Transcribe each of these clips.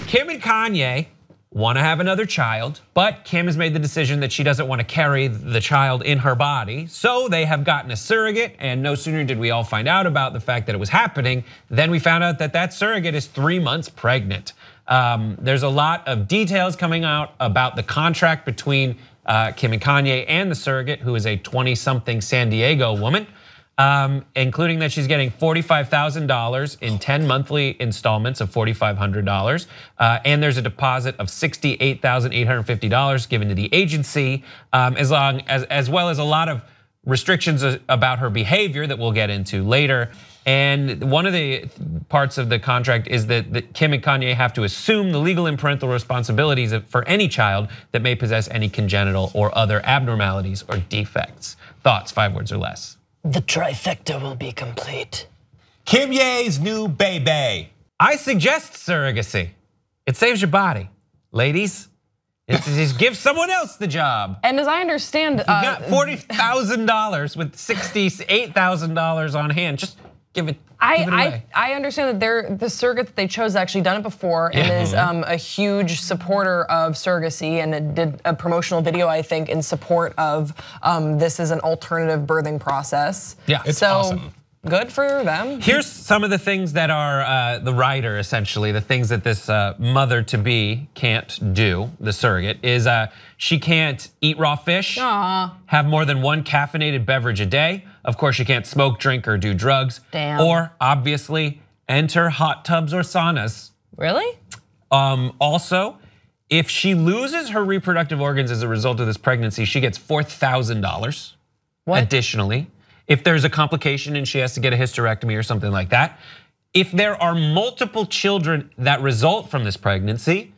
Kim and Kanye want to have another child, but Kim has made the decision that she doesn't want to carry the child in her body. So they have gotten a surrogate, and no sooner did we all find out about the fact that it was happening, then we found out that that surrogate is 3 months pregnant. There's a lot of details coming out about the contract between Kim and Kanye and the surrogate, who is a 20-something San Diego woman. Including that she's getting $45,000 in 10 monthly installments of $4,500. And there's a deposit of $68,850 given to the agency, as well as a lot of restrictions about her behavior that we'll get into later. And one of the parts of the contract is that Kim and Kanye have to assume the legal and parental responsibilities for any child that may possess any congenital or other abnormalities or defects. Thoughts, 5 words or less. The trifecta will be complete. Kim Ye's new baby. I suggest surrogacy. It saves your body. Ladies, just give someone else the job. And as I understand, you got $40,000 with $68,000 on hand. Just give it away. I understand that the surrogate that they chose actually done it before and is a huge supporter of surrogacy and did a promotional video, I think, in support of this is an alternative birthing process. Yeah, it's awesome. Good for them. Here's some of the things that are the writer, essentially, the things that this mother-to-be can't do, the surrogate, is she can't eat raw fish, have more than 1 caffeinated beverage a day. Of course, she can't smoke, drink, or do drugs. Damn. Or, obviously, enter hot tubs or saunas. Really? Also, if she loses her reproductive organs as a result of this pregnancy, she gets $4,000 additionally. If there's a complication and she has to get a hysterectomy or something like that. If there are multiple children that result from this pregnancy,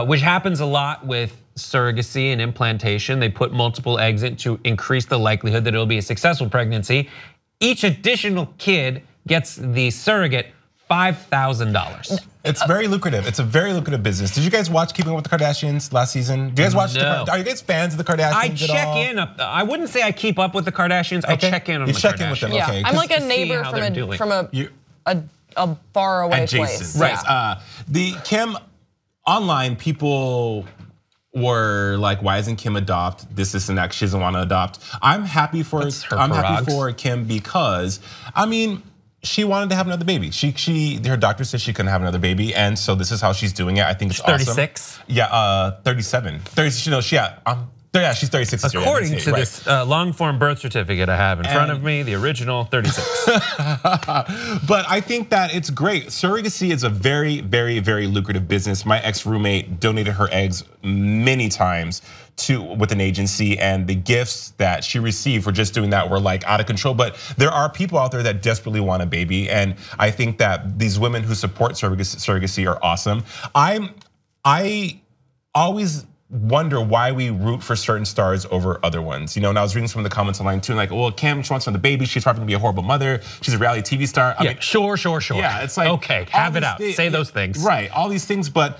which happens a lot with surrogacy and implantation, they put multiple eggs in to increase the likelihood that it'll be a successful pregnancy. Each additional kid gets the surrogate $5,000. It's very lucrative. It's a very lucrative business. Did you guys watch Keeping Up with the Kardashians last season? Do you guys watch? No. Are you guys fans of the Kardashians? I check in. I wouldn't say I keep up with the Kardashians. I check in on the Kardashians. You check in with them, okay? Yeah, I'm like a neighbor from a far away place. Right. Yeah. The Kim online people were like, why isn't Kim adopt? This and that. She doesn't want to adopt. I'm happy for Kim because I mean, she wanted to have another baby. Her doctor said she couldn't have another baby, and so this is how she's doing it. I think it's awesome. 36. Yeah, 37. 30. No, she's 36. According to this long form birth certificate I have in front of me, the original 36. But I think that it's great. Surrogacy is a very, very, very lucrative business. My ex-roommate donated her eggs many times with an agency, and the gifts that she received for just doing that were like out of control. But there are people out there that desperately want a baby, and I think that these women who support surrogacy are awesome. I always wonder why we root for certain stars over other ones. And I was reading some of the comments online too, like, well, Kim, she wants another baby. She's probably gonna be a horrible mother. She's a reality TV star. I mean, sure. Yeah, it's like, okay, have it out. Say those things. Right, all these things, but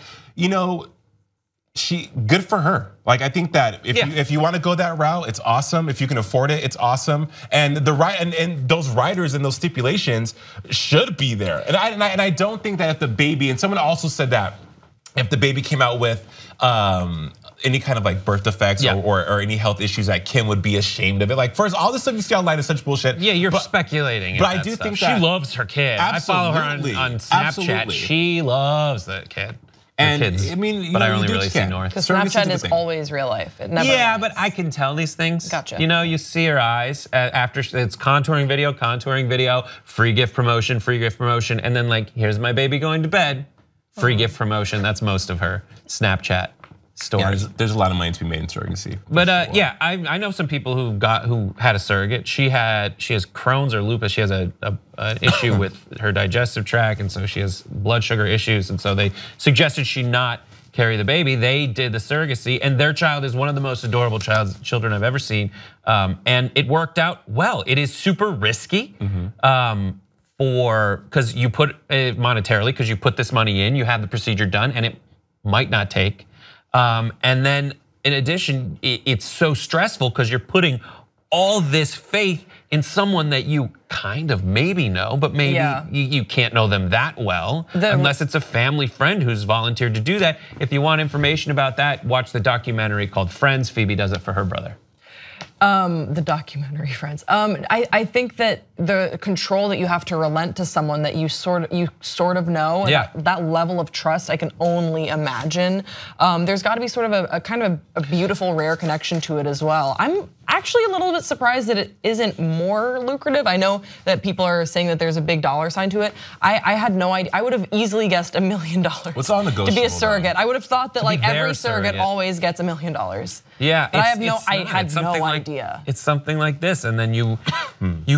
good for her. Like, I think that if you want to go that route, it's awesome. If you can afford it, it's awesome. And and those riders and those stipulations should be there. And I don't think that if the baby, and someone also said that if the baby came out with any kind of like birth defects or any health issues, that Kim would be ashamed of it. Like, first, all this stuff you see online is such bullshit. Yeah, you're speculating. But I do think that she loves her kid. I follow her on Snapchat. Absolutely. She loves that kid. And kids, I mean, but I only really see North. Because Snapchat is always real life. It never lies. But I can tell these things. Gotcha. You see her eyes after it's contouring video, free gift promotion, and then like, here's my baby going to bed, free gift promotion. That's most of her Snapchat stories. Yeah, there's a lot of money to be made in surrogacy. But I know some people who had a surrogate. She has Crohn's or lupus. She has an issue with her digestive tract, and so she has blood sugar issues. And so they suggested she not carry the baby. They did the surrogacy, and their child is one of the most adorable children I've ever seen. And it worked out well. It is super risky. Because you put monetarily, because you put this money in, you have the procedure done, and it might not take. And then in addition, it's so stressful because you're putting all this faith in someone that you kind of maybe know, but maybe you can't know them that well unless it's a family friend who's volunteered to do that. If you want information about that, watch the documentary called Friends. Phoebe does it for her brother. The documentary Friends. I think that the control that you have to relent to someone that you sort of know, that level of trust, I can only imagine. There's got to be sort of a kind of a beautiful, rare connection to it as well. I'm actually a little bit surprised that it isn't more lucrative. I know that people are saying that there's a big dollar sign to it. I had no idea. I would have easily guessed $1 million. What's all negotiable, to be a surrogate? though? I would have thought that like every surrogate surrogate always gets $1 million. Yeah, but I had no idea. It's something like this, and then you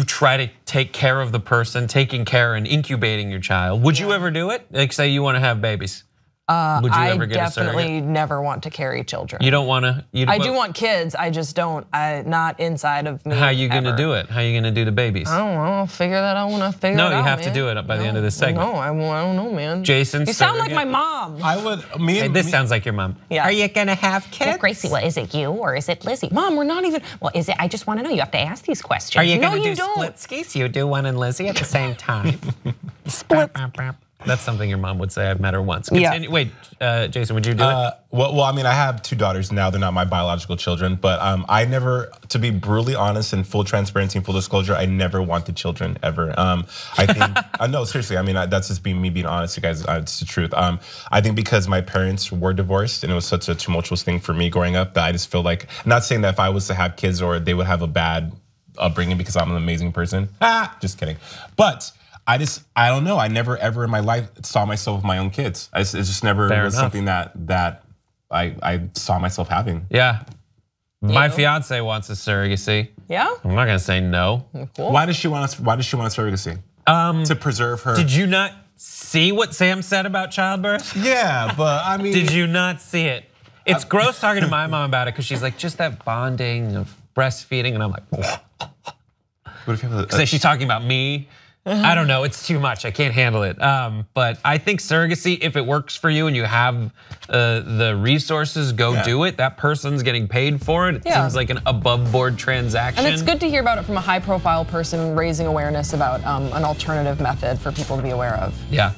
try to take care of the person, taking care and incubating your child. Would you ever do it? Like, say you want to have babies. Would you ever get a surrogate? I definitely never want to carry children. You don't want to? I do want kids, I just don't, not inside of me. How are you gonna do it? How are you gonna do the babies? I don't know, I'll figure that out when I figure it out. No, you have to do it by the end of this segment. No, I don't know, man. Jason, you sound like my mom. I would, this sounds like your mom. Yeah. Are you gonna have kids? Well, Gracie, well, is it you or is it Lizzie? Mom, we're not even. Well, is it? I just want to know. You have to ask these questions. Are you gonna do don't. split skis? You do one and Lizzie at the same time. Split. That's something your mom would say. I've met her once. Yeah. Continue. Wait, Jason, would you do it? Well, I mean, I have 2 daughters now. They're not my biological children, but I never, to be brutally honest and full transparency and full disclosure, I never wanted children ever. I think, no, seriously, I mean, that's just me being honest, you guys, it's the truth. I think because my parents were divorced and it was such a tumultuous thing for me growing up that I just feel like, I'm not saying that if I was to have kids or they would have a bad upbringing because I'm an amazing person. Just kidding. But I don't know. I never ever in my life saw myself with my own kids. It just never was something that I saw myself having. Yeah. My fiance wants a surrogacy. Yeah? I'm not gonna say no. Cool. Why does she want surrogacy? To preserve her. Did you not see what Sam said about childbirth? Yeah, but I mean. Did you not see it? It's gross talking to my mom about it because she's like, just that bonding of breastfeeding, and I'm like, what if you have she's talking about me. I don't know, it's too much, I can't handle it. But I think surrogacy, if it works for you and you have the resources, go do it. That person's getting paid for it. It seems like an above board transaction. And it's good to hear about it from a high profile person raising awareness about an alternative method for people to be aware of. Yeah.